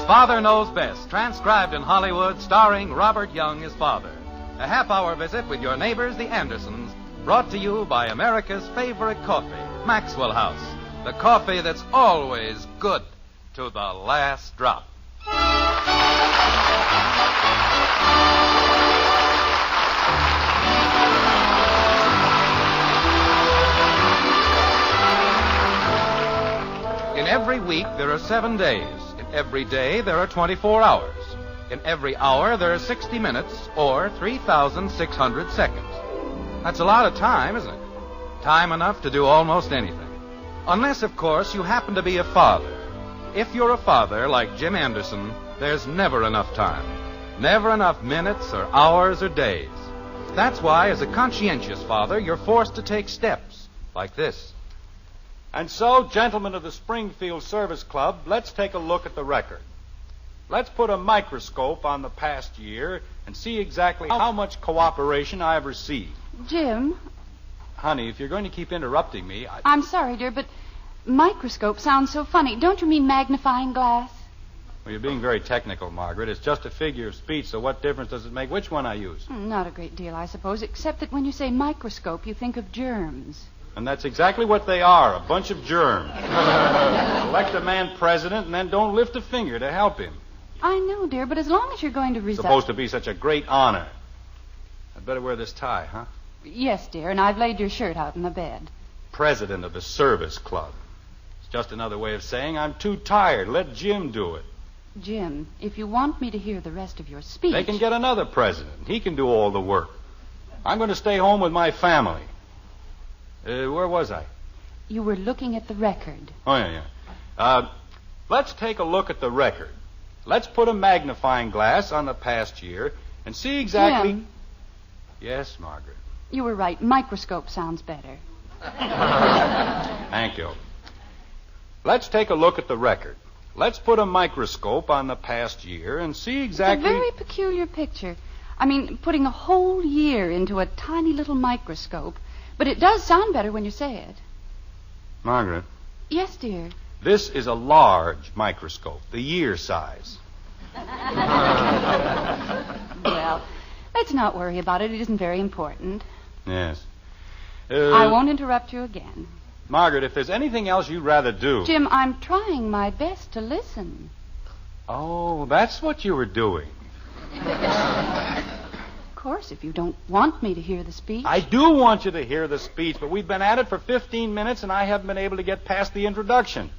Father Knows Best, transcribed in Hollywood, starring Robert Young as father. A half-hour visit with your neighbors, the Andersons, brought to you by America's favorite coffee, Maxwell House. The coffee that's always good to the last drop. In every week, there are 7 days. In every day, there are 24 hours. In every hour, there are 60 minutes, or 3,600 seconds. That's a lot of time, isn't it? Time enough to do almost anything. Unless, of course, you happen to be a father. If you're a father, like Jim Anderson, there's never enough time. Never enough minutes or hours or days. That's why, as a conscientious father, you're forced to take steps like this. And so, gentlemen of the Springfield Service Club, let's take a look at the record. Let's put a microscope on the past year and see exactly how much cooperation I have received. Jim? Honey, if you're going to keep interrupting me, I'm sorry, dear, but microscope sounds so funny. Don't you mean magnifying glass? Well, you're being very technical, Margaret. It's just a figure of speech, so what difference does it make which one I use? Not a great deal, I suppose, except that when you say microscope, you think of germs. And that's exactly what they are, a bunch of germs. Elect a man president and then don't lift a finger to help him. I know, dear, but as long as you're going to It's resign... supposed to be such a great honor. I'd better wear this tie, huh? Yes, dear, and I've laid your shirt out in the bed. President of the Service Club. It's just another way of saying I'm too tired. Let Jim do it. Jim, if you want me to hear the rest of your speech... They can get another president. He can do all the work. I'm going to stay home with my family. Where was I? You were looking at the record. Oh, yeah. Let's take a look at the record. Let's put a magnifying glass on the past year and see exactly... Jim. Yes, Margaret. You were right. Microscope sounds better. Thank you. Let's take a look at the record. Let's put a microscope on the past year and see exactly... It's a very peculiar picture. I mean, putting a whole year into a tiny little microscope. But it does sound better when you say it. Margaret. Yes, dear. This is a large microscope, the year size. Well, let's not worry about it. It isn't very important. Yes. I won't interrupt you again. Margaret, if there's anything else you'd rather do... Jim, I'm trying my best to listen. Oh, that's what you were doing. Of course, if you don't want me to hear the speech... I do want you to hear the speech, but we've been at it for 15 minutes, and I haven't been able to get past the introduction.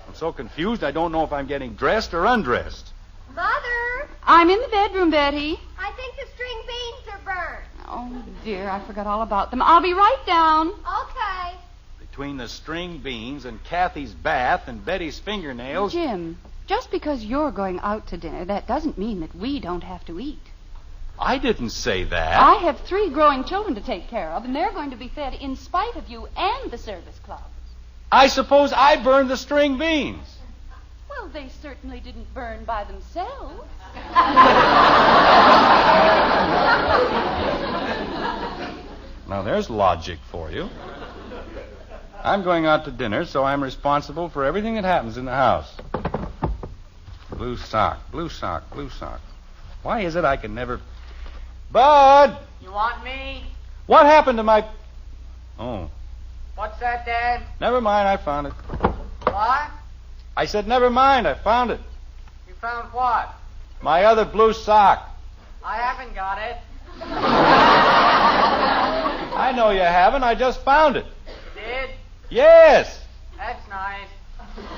I'm so confused, I don't know if I'm getting dressed or undressed. Mother! I'm in the bedroom, Betty. I think the string beans are burned. Oh, dear, I forgot all about them. I'll be right down. Okay. Between the string beans and Kathy's bath and Betty's fingernails... Jim, just because you're going out to dinner, that doesn't mean that we don't have to eat. I didn't say that. I have 3 growing children to take care of, and they're going to be fed in spite of you and the service club. I suppose I burned the string beans. Well, they certainly didn't burn by themselves. Now, there's logic for you. I'm going out to dinner, so I'm responsible for everything that happens in the house. Blue sock, blue sock, blue sock. Why is it I can never... Bud! You want me? What happened to my... Oh. What's that, Dad? Never mind, I found it. What? I said, never mind, I found it. You found what? My other blue sock. I haven't got it. I know you haven't, I just found it. You did? Yes! That's nice.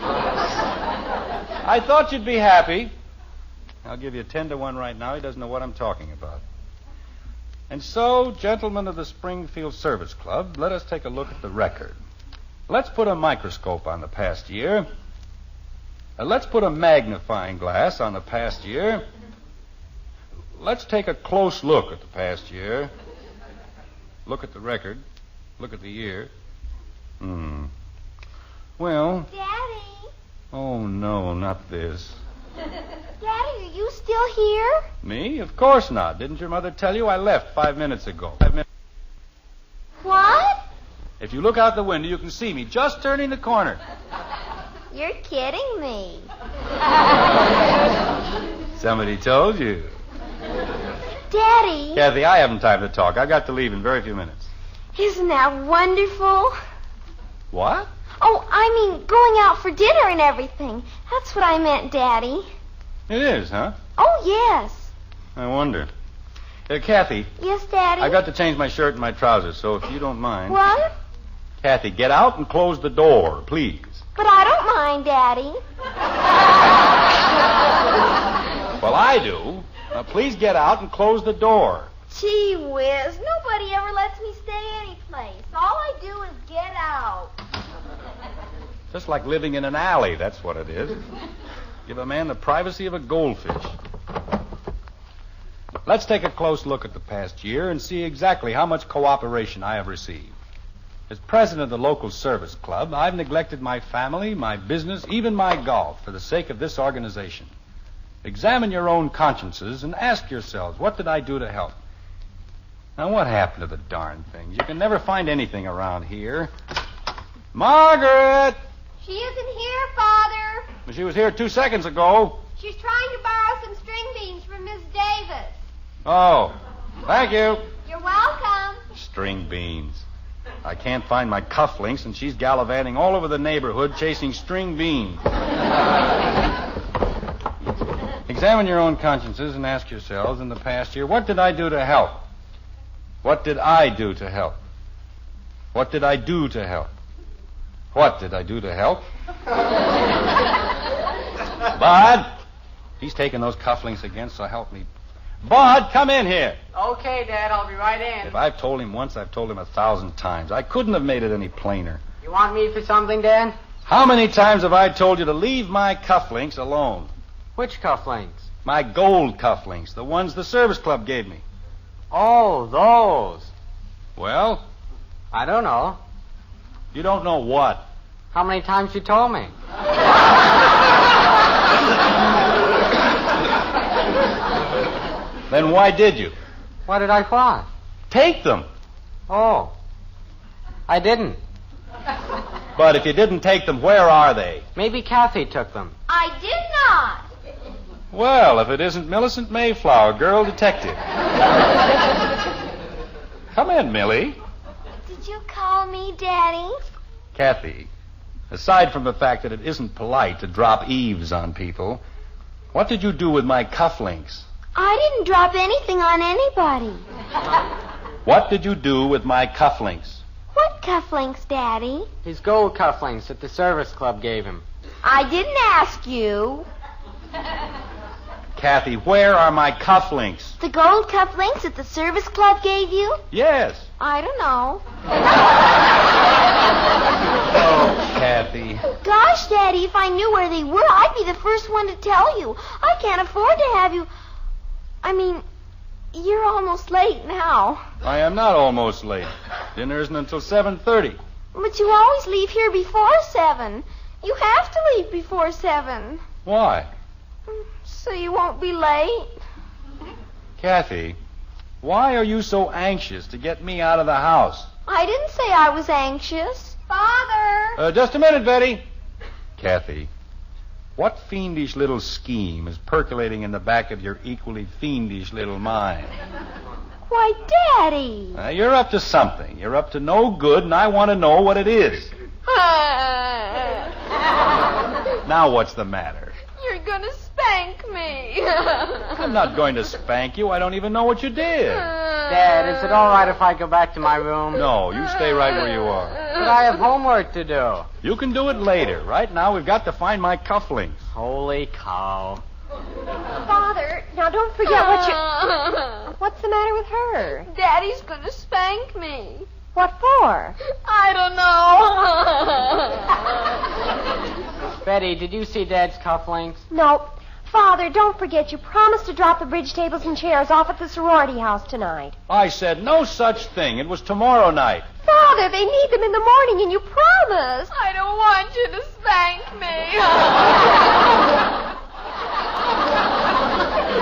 I thought you'd be happy. I'll give you 10 to 1 right now. He doesn't know what I'm talking about. And so, gentlemen of the Springfield Service Club, let us take a look at the record. Let's put a microscope on the past year. Let's put a magnifying glass on the past year. Let's take a close look at the past year. Look at the record. Look at the year. Well... Daddy? Oh, no, not this. Daddy, are you still here? Me? Of course not. Didn't your mother tell you? I left 5 minutes ago. What? If you look out the window, you can see me just turning the corner. You're kidding me. Somebody told you. Daddy, Kathy, I haven't time to talk. I've got to leave in very few minutes. isn't that wonderful? What? Oh, I mean, going out for dinner and everything. That's what I meant, Daddy. It is, huh? Oh, yes. I wonder. Kathy, Yes, Daddy? I've got to change my shirt and my trousers, so if you don't mind. What? Kathy, get out and close the door, please. But I don't mind, Daddy. Well, I do. Now, please get out and close the door. Gee whiz, nobody ever lets me stay anyplace. All I do is get out. Just like living in an alley, that's what it is. Give a man the privacy of a goldfish. Let's take a close look at the past year and see exactly how much cooperation I have received. As president of the local service club, I've neglected my family, my business, even my golf for the sake of this organization. Examine your own consciences and ask yourselves, what did I do to help? Now, what happened to the darn things? You can never find anything around here. Margaret! She isn't here, Father. She was here 2 seconds ago. She's trying to borrow some string beans from Miss Davis. Oh, thank you. You're welcome. String beans. I can't find my cufflinks, and she's gallivanting all over the neighborhood chasing string beans. Examine your own consciences and ask yourselves, in the past year, what did I do to help? What did I do to help? What did I do to help? What did I do to help? Bud, he's taking those cufflinks again, so help me. Bud, come in here. Okay, Dad, I'll be right in. If I've told him once, I've told him 1,000 times. I couldn't have made it any plainer. You want me for something, Dad? How many times have I told you to leave my cufflinks alone? Which cufflinks? My gold cufflinks, the ones the service club gave me. Oh, those. Well, I don't know. you don't know what. How many times you told me? Then why did you? What did I want? Take them. Oh. I didn't. But if you didn't take them, where are they? Maybe Kathy took them. I did not. Well, if it isn't Millicent Mayflower, girl detective. Come in, Millie. Did you call me, Daddy? Kathy, aside from the fact that it isn't polite to drop eaves on people, what did you do with my cufflinks? I didn't drop anything on anybody. What did you do with my cufflinks? What cufflinks, Daddy? His gold cufflinks that the service club gave him. I didn't ask you. Kathy, where are my cufflinks? The gold cufflinks that the service club gave you? Yes. I don't know. Oh, Kathy. Gosh, Daddy, if I knew where they were, I'd be the first one to tell you. I can't afford to have you... I mean, you're almost late now. I am not almost late. Dinner isn't until 7:30. But you always leave here before 7. You have to leave before 7. Why? So you won't be late. Kathy, why are you so anxious to get me out of the house? I didn't say I was anxious. Father! Just a minute, Betty. Kathy, what fiendish little scheme is percolating in the back of your equally fiendish little mind? Why, Daddy! You're up to something. You're up to no good, and I want to know what it is. Now what's the matter? You're gonna spank me. I'm not going to spank you. I don't even know what you did. Dad, is it all right if I go back to my room? No, you stay right where you are. But I have homework to do. You can do it later. Right now, we've got to find my cufflinks. Holy cow. Father, now don't forget what you... What's the matter with her? Daddy's gonna spank me. What for? I don't know. Betty, did you see Dad's cufflinks? No. Father, don't forget you promised to drop the bridge tables and chairs off at the sorority house tonight. I said no such thing. It was tomorrow night. Father, they need them in the morning, and you promised. I don't want you to spank me.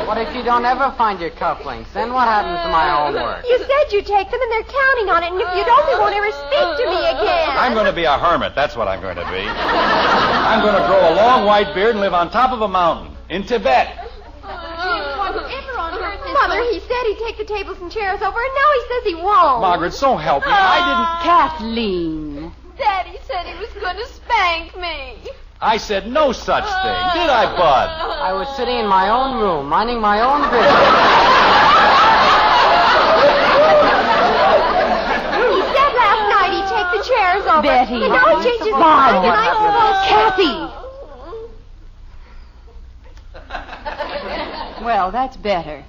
What if you don't ever find your cufflinks? Then what happens to my homework? You said you'd take them, and they're counting on it, and if you don't, they won't ever speak to me again. I'm going to be a hermit. That's what I'm going to be. I'm going to grow a long white beard and live on top of a mountain in Tibet. Whatever on earth is Mother, he said he'd take the tables and chairs over, and now he says he won't. Margaret, so help me. I Kathleen. Daddy said he was going to spank me. I said no such thing. Did I, Bud? I was sitting in my own room, minding my own business. He said last night he'd take the chairs over. Betty. And now he changes his mind, and I Kathy. Well, that's better.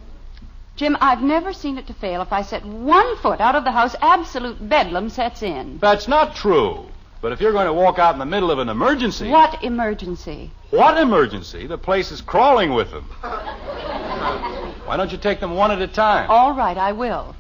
Jim, I've never seen it to fail. If I set 1 foot out of the house, absolute bedlam sets in. That's not true. But if you're going to walk out in the middle of an emergency... What emergency? What emergency? The place is crawling with them. Why don't you take them one at a time? All right, I will.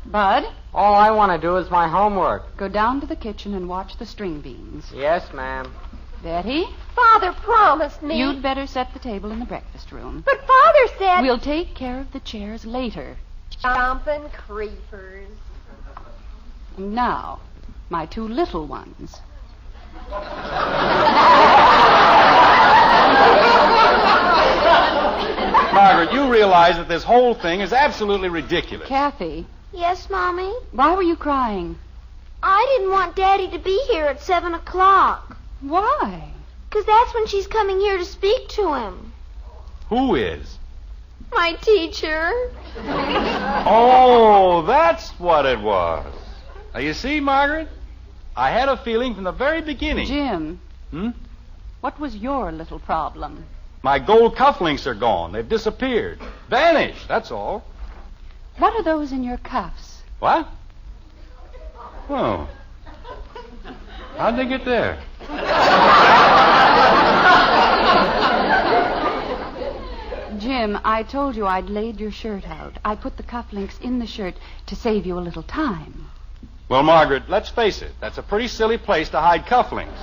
Bud, All I want to do is my homework. go down to the kitchen and watch the string beans. Yes, ma'am. Betty, Father promised me. you'd better set the table in the breakfast room. But Father said... We'll take care of the chairs later. Stomping creepers. Now, my 2 little ones. Margaret, you realize that this whole thing is absolutely ridiculous. Kathy, Yes, Mommy? why were you crying? I didn't want Daddy to be here at 7 o'clock. Why? 'Cause that's when she's coming here to speak to him. Who is? My teacher. Oh, that's what it was. Now, you see, Margaret, I had a feeling from the very beginning. Jim, Hmm? what was your little problem? My gold cufflinks are gone. They've disappeared. Vanished, that's all. What are those in your cuffs? What? Oh. How'd they get there? Jim, I told you I'd laid your shirt out. I put the cufflinks in the shirt to save you a little time. Well, Margaret, let's face it. That's a pretty silly place to hide cufflinks.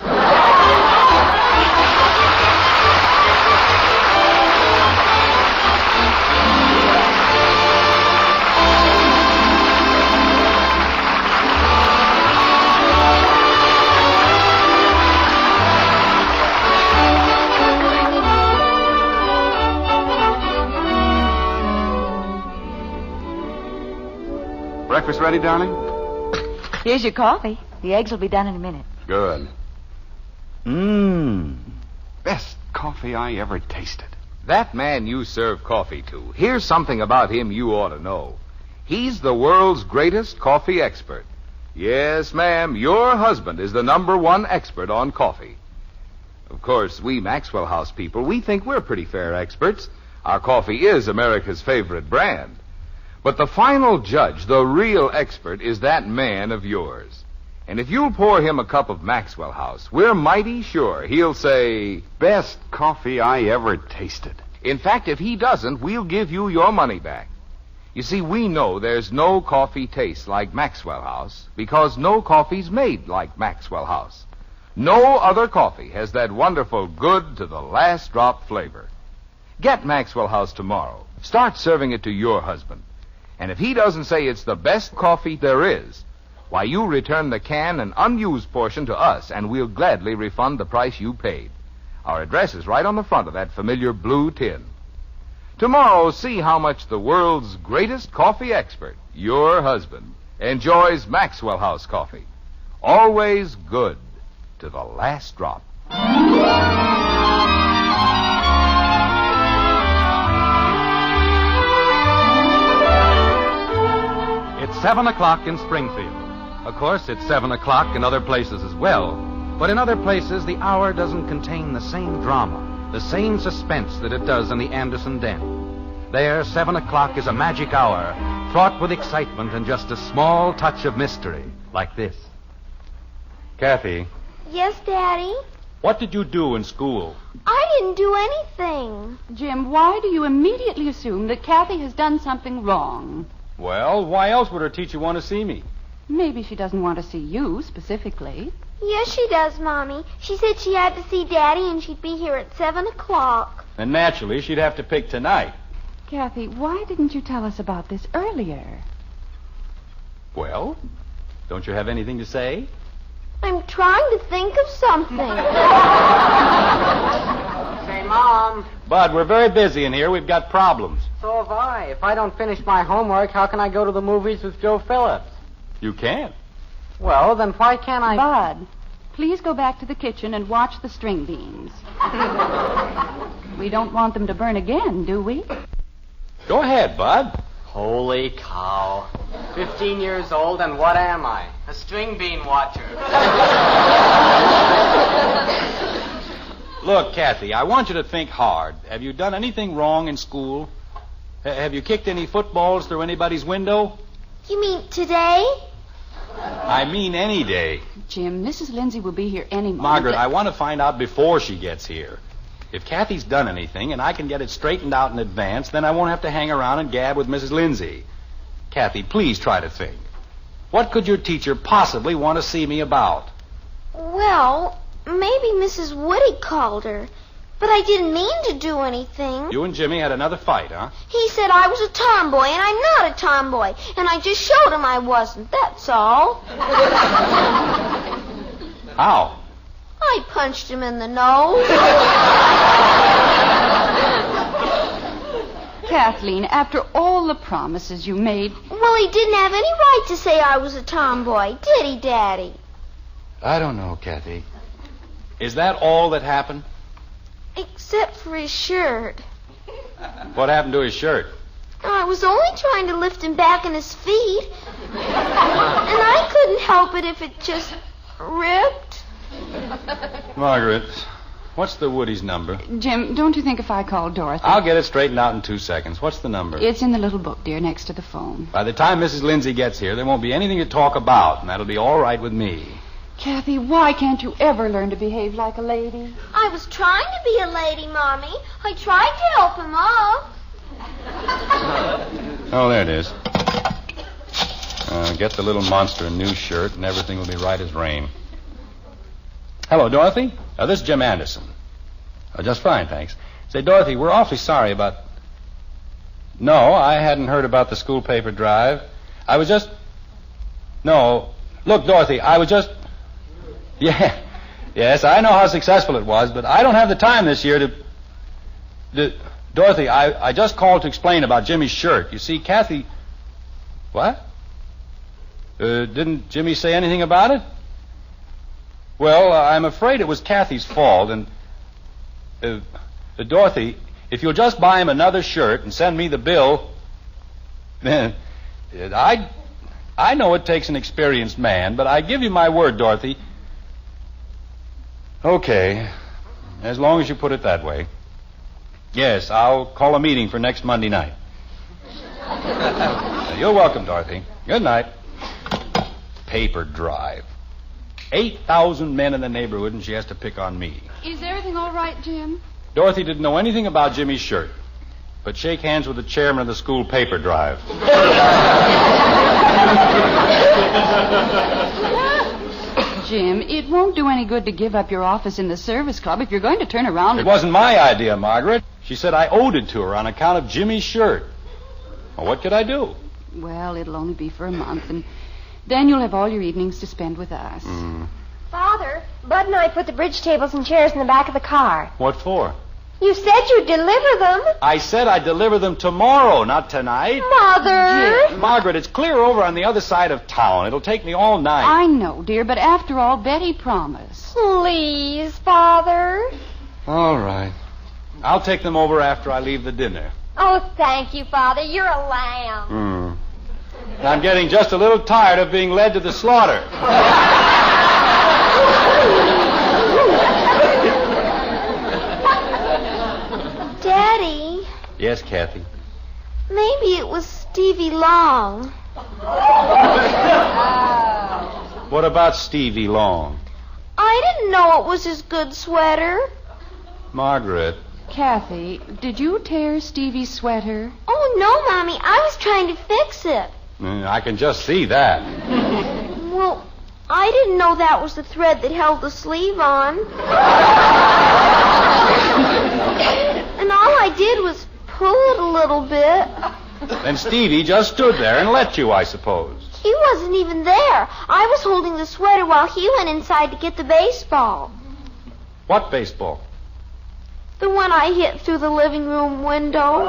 Breakfast ready, darling? Here's your coffee. The eggs will be done in a minute. Good. Best coffee I ever tasted. That man you serve coffee to, here's something about him you ought to know. He's the world's greatest coffee expert. Yes, ma'am, your husband is the #1 expert on coffee. Of course, we Maxwell House people, we think we're pretty fair experts. Our coffee is America's favorite brand. But the final judge, the real expert, is that man of yours. And if you'll pour him a cup of Maxwell House, we're mighty sure he'll say... Best coffee I ever tasted. In fact, if he doesn't, we'll give you your money back. You see, we know there's no coffee tastes like Maxwell House because no coffee's made like Maxwell House. No other coffee has that wonderful good to the last drop flavor. Get Maxwell House tomorrow. Start serving it to your husband. And if he doesn't say it's the best coffee there is, why, you return the can and unused portion to us, and we'll gladly refund the price you paid. Our address is right on the front of that familiar blue tin. Tomorrow, see how much the world's greatest coffee expert, your husband, enjoys Maxwell House coffee. Always good to the last drop. It's 7 o'clock in Springfield. Of course, it's 7 o'clock in other places as well. But in other places, the hour doesn't contain the same drama, the same suspense that it does in the Anderson Den. There, 7 o'clock is a magic hour, fraught with excitement and just a small touch of mystery, like this. Kathy, Yes, Daddy? what did you do in school? I didn't do anything. Jim, why do you immediately assume that Kathy has done something wrong? Well, why else would her teacher want to see me? Maybe she doesn't want to see you specifically. Yes, she does, Mommy. She said she had to see Daddy and she'd be here at 7 o'clock. And naturally, she'd have to pick tonight. Kathy, why didn't you tell us about this earlier? Well, don't you have anything to say? I'm trying to think of something. Say, Mom. Bud, we're very busy in here. We've got problems. So have I. If I don't finish my homework, how can I go to the movies with Joe Phillips? You can't. Well, then why can't I... Bud, please go back to the kitchen and watch the string beans. We don't want them to burn again, do we? Go ahead, Bud. Holy cow. 15 years old, and what am I? A string bean watcher. Look, Kathy, I want you to think hard. Have you done anything wrong in school? Have you kicked any footballs through anybody's window? You mean today? I mean any day. Jim, Mrs. Lindsay will be here any moment. Margaret, I want to find out before she gets here. If Kathy's done anything and I can get it straightened out in advance, then I won't have to hang around and gab with Mrs. Lindsay. Kathy, please try to think. What could your teacher possibly want to see me about? Well, maybe Mrs. Woody called her. But I didn't mean to do anything. You and Jimmy had another fight, huh? He said I was a tomboy, and I'm not a tomboy. And I just showed him I wasn't, that's all. How? I punched him in the nose. Kathleen, after all the promises you made... Well, he didn't have any right to say I was a tomboy, did he, Daddy? I don't know, Kathy. Is that all that happened? Except for his shirt. What happened to his shirt? I was only trying to lift him back on his feet. And I couldn't help it if it just ripped. Margaret, what's the Woody's number? Jim, don't you think if I call Dorothy... I'll get it straightened out in 2 seconds. What's the number? It's in the little book, dear, next to the phone. By the time Mrs. Lindsay gets here, there won't be anything to talk about, and that'll be all right with me. Kathy, why can't you ever learn to behave like a lady? I was trying to be a lady, Mommy. I tried to help him up. Oh, there it is. Get the little monster a new shirt, and everything will be right as rain. Hello, Dorothy. This is Jim Anderson. Just fine, thanks. Say, Dorothy, we're awfully sorry about... No, I hadn't heard about the school paper drive. I was just... No. Look, Dorothy, I was just... Yeah. Yes, I know how successful it was, but I don't have the time this year to... Dorothy, I just called to explain about Jimmy's shirt. You see, Kathy... What? Didn't Jimmy say anything about it? Well, I'm afraid it was Kathy's fault, and... Dorothy, if you'll just buy him another shirt and send me the bill... Then... I know it takes an experienced man, but I give you my word, Dorothy... Okay. As long as you put it that way. Yes, I'll call a meeting for next Monday night. You're welcome, Dorothy. Good night. Paper drive. 8,000 men in the neighborhood, and she has to pick on me. Is everything all right, Jim? Dorothy didn't know anything about Jimmy's shirt, but shake hands with the chairman of the school paper drive. Jim, it won't do any good to give up your office in the service club if you're going to turn around... It wasn't my idea, Margaret. She said I owed it to her on account of Jimmy's shirt. Well, what could I do? Well, it'll only be for a month, and then you'll have all your evenings to spend with us. Father, Bud and I put the bridge tables and chairs in the back of the car. What for? You said you'd deliver them. I said I'd deliver them tomorrow, not tonight. Mother! Margaret, it's clear over on the other side of town. It'll take me all night. I know, dear, but after all, Betty promised. Please, Father. All right. I'll take them over after I leave the dinner. Oh, thank you, Father. You're a lamb. I'm getting just a little tired of being led to the slaughter. Daddy, Yes, Kathy. maybe it was Stevie Long. What about Stevie Long? I didn't know it was his good sweater. Margaret. Kathy, did you tear Stevie's sweater? Oh, no, Mommy. I was trying to fix it. I can just see that. Well, I didn't know that was the thread that held the sleeve on. And all I did was pull it a little bit. Then Stevie just stood there and let you, I suppose. He wasn't even there. I was holding the sweater while he went inside to get the baseball. What baseball? The one I hit through the living room window.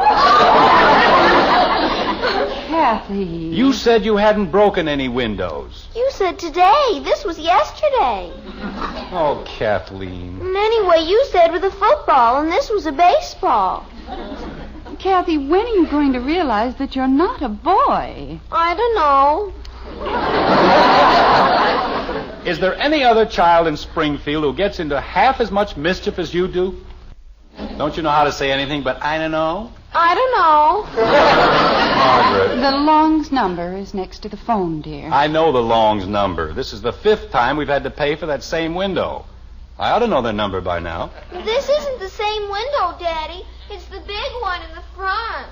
Kathy. You said you hadn't broken any windows. You said today. This was yesterday. Oh, Kathleen. And anyway, you said with a football, and this was a baseball. Kathy, when are you going to realize that you're not a boy? I don't know. Is there any other child in Springfield who gets into half as much mischief as you do? Don't you know how to say anything but I don't know? I don't know. Margaret. The Long's number is next to the phone, dear. I know the Long's number. This is the 5th time we've had to pay for that same window. I ought to know their number by now. This isn't the same window, Daddy. It's the big one in the front.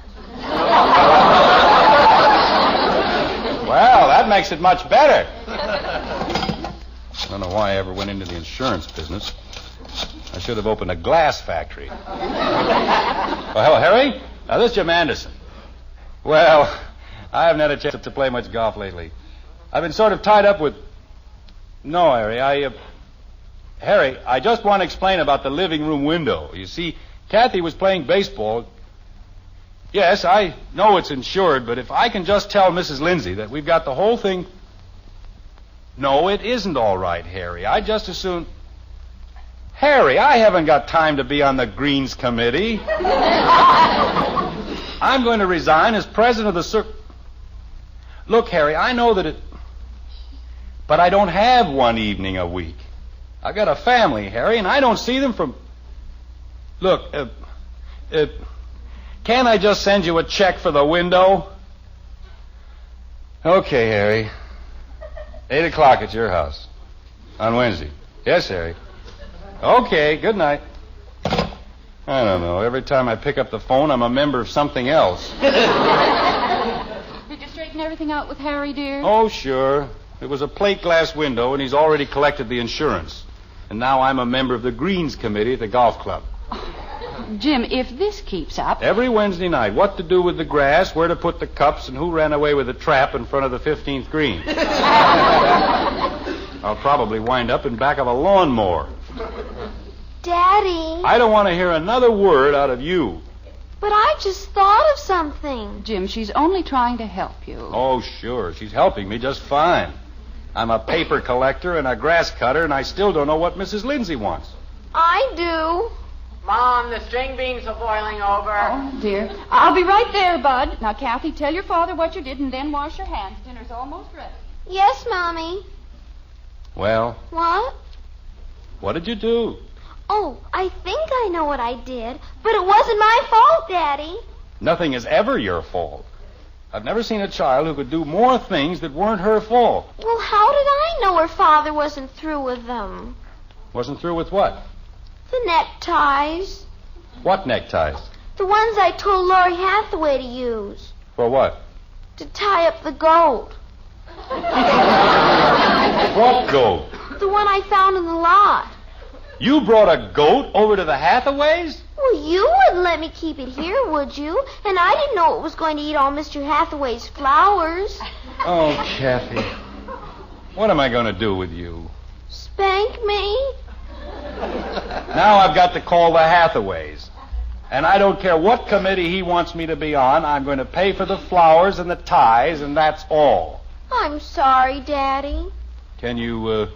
Well, that makes it much better. I don't know why I ever went into the insurance business. I should have opened a glass factory. Well, hello, Harry. This is Jim Anderson. Well, I haven't had a chance to play much golf lately. I've been sort of tied up with... No, Harry, Harry, I just want to explain about the living room window. You see, Kathy was playing baseball. Yes, I know it's insured, but if I can just tell Mrs. Lindsay that we've got the whole thing... No, it isn't all right, Harry. I just as soon... Harry, I haven't got time to be on the Greens Committee. I'm going to resign as president of the Look, Harry, I know that it... But I don't have one evening a week. I've got a family, Harry, and I don't see them from... Look, can't I just send you a check for the window? Okay, Harry. 8 o'clock at your house. On Wednesday. Yes, Harry. Okay, good night. I don't know. Every time I pick up the phone, I'm a member of something else. Did you straighten everything out with Harry, dear? Oh, sure. It was a plate glass window, and he's already collected the insurance. And now I'm a member of the Greens Committee at the golf club. Jim, if this keeps up... Every Wednesday night, what to do with the grass, where to put the cups, and who ran away with the trap in front of the 15th green. I'll probably wind up in back of a lawnmower. Daddy. I don't want to hear another word out of you. But I just thought of something. Jim, she's only trying to help you. Oh, sure. She's helping me just fine. I'm a paper collector and a grass cutter, and I still don't know what Mrs. Lindsay wants. I do. Mom, the string beans are boiling over. Oh, dear. I'll be right there, Bud. Now, Kathy, tell your father what you did and then wash your hands. Dinner's almost ready. Yes, Mommy. Well? What? What did you do? Oh, I think I know what I did, but it wasn't my fault, Daddy. Nothing is ever your fault. I've never seen a child who could do more things that weren't her fault. Well, how did I know her father wasn't through with them? Wasn't through with what? The neckties. What neckties? The ones I told Lori Hathaway to use. For what? To tie up the goat. What goat? The one I found in the lot. You brought a goat over to the Hathaways? Well, you wouldn't let me keep it here, would you? And I didn't know it was going to eat all Mr. Hathaway's flowers. Oh, Kathy. What am I going to do with you? Spank me? Now I've got to call the Hathaways. And I don't care what committee he wants me to be on. I'm going to pay for the flowers and the ties, and that's all. I'm sorry, Daddy. Can you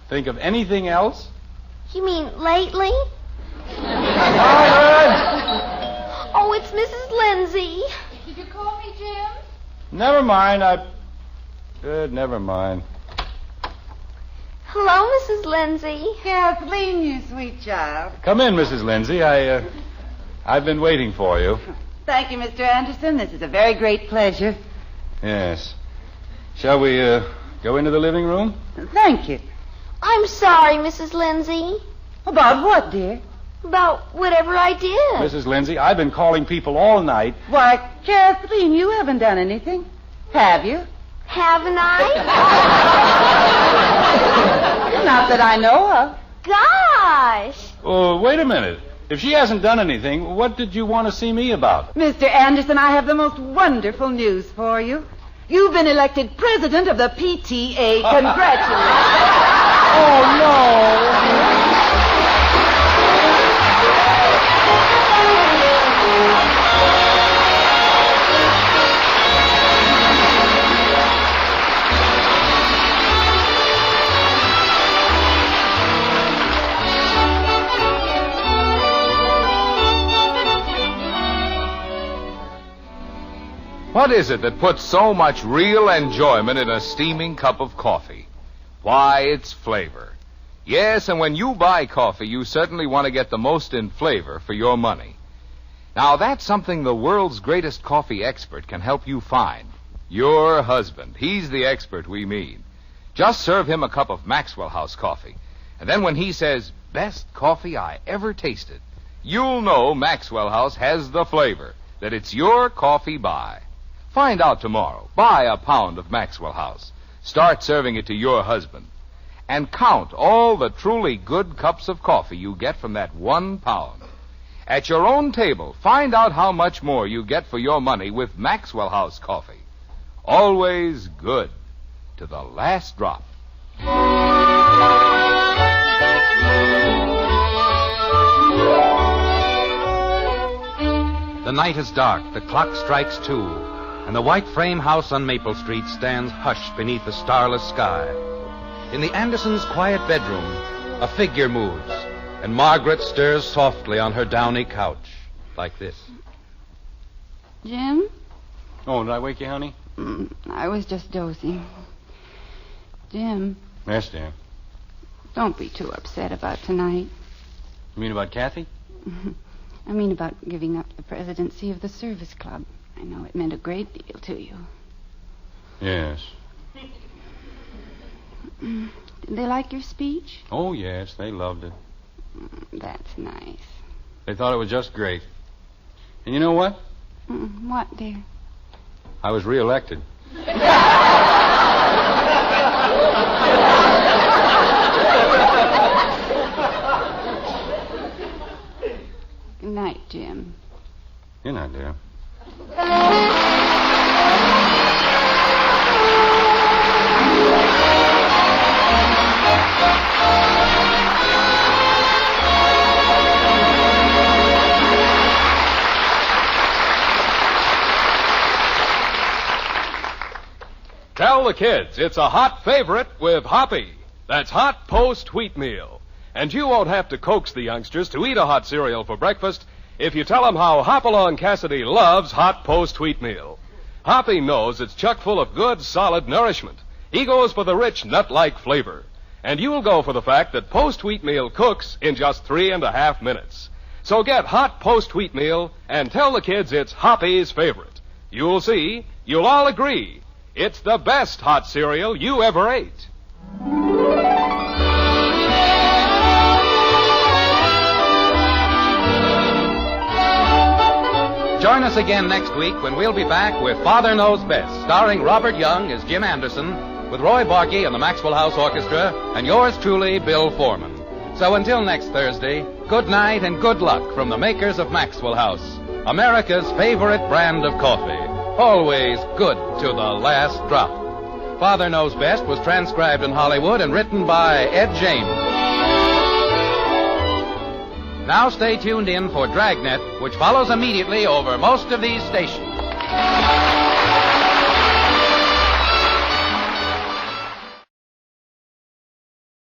think of anything else? You mean lately? Margaret! Oh, it's Mrs. Lindsay. Did you call me, Jim? Never mind. Never mind. Hello, Mrs. Lindsay. Kathleen, you sweet child. Come in, Mrs. Lindsay. I've been waiting for you. Thank you, Mr. Anderson. This is a very great pleasure. Yes. Shall we go into the living room? Thank you. I'm sorry, Mrs. Lindsay. About what, dear? About whatever I did. Mrs. Lindsay, I've been calling people all night. Why, Kathleen, you haven't done anything. Have you? Haven't I? Not that I know of. Gosh. Oh, wait a minute. If she hasn't done anything, what did you want to see me about? Mr. Anderson, I have the most wonderful news for you. You've been elected president of the PTA. Congratulations. Oh, no. What is it that puts so much real enjoyment in a steaming cup of coffee? Why, it's flavor. Yes, and when you buy coffee, you certainly want to get the most in flavor for your money. Now, that's something the world's greatest coffee expert can help you find. Your husband. He's the expert we mean. Just serve him a cup of Maxwell House coffee. And then when he says, best coffee I ever tasted, you'll know Maxwell House has the flavor, that it's your coffee buy. Find out tomorrow. Buy a pound of Maxwell House. Start serving it to your husband. And count all the truly good cups of coffee you get from that 1 pound. At your own table, find out how much more you get for your money with Maxwell House coffee. Always good to the last drop. The night is dark. The clock strikes 2. And the white frame house on Maple Street stands hushed beneath the starless sky. In the Andersons' quiet bedroom, a figure moves, and Margaret stirs softly on her downy couch, like this. Jim? Oh, did I wake you, honey? I was just dozing. Jim. Yes, dear. Don't be too upset about tonight. You mean about Kathy? I mean about giving up the presidency of the service club. I know it meant a great deal to you. Yes. Did they like your speech? Oh, yes, they loved it. That's nice. They thought it was just great. And you know what? What, dear? I was reelected. Good night, Jim. Good night, dear. Tell the kids it's a hot favorite with Hoppy. That's hot post wheat meal. And you won't have to coax the youngsters to eat a hot cereal for breakfast if you tell them how Hopalong Cassidy loves hot post wheat meal. Hoppy knows it's chock full of good, solid nourishment. He goes for the rich, nut-like flavor. And you'll go for the fact that post wheat meal cooks in just 3.5 minutes. So get hot post wheat meal and tell the kids it's Hoppy's favorite. You'll see, you'll all agree, it's the best hot cereal you ever ate. Join us again next week when we'll be back with Father Knows Best, starring Robert Young as Jim Anderson, with Roy Barkey and the Maxwell House Orchestra, and yours truly, Bill Foreman. So until next Thursday, good night and good luck from the makers of Maxwell House, America's favorite brand of coffee. Always good to the last drop. Father Knows Best was transcribed in Hollywood and written by Ed James. Now stay tuned in for Dragnet, which follows immediately over most of these stations.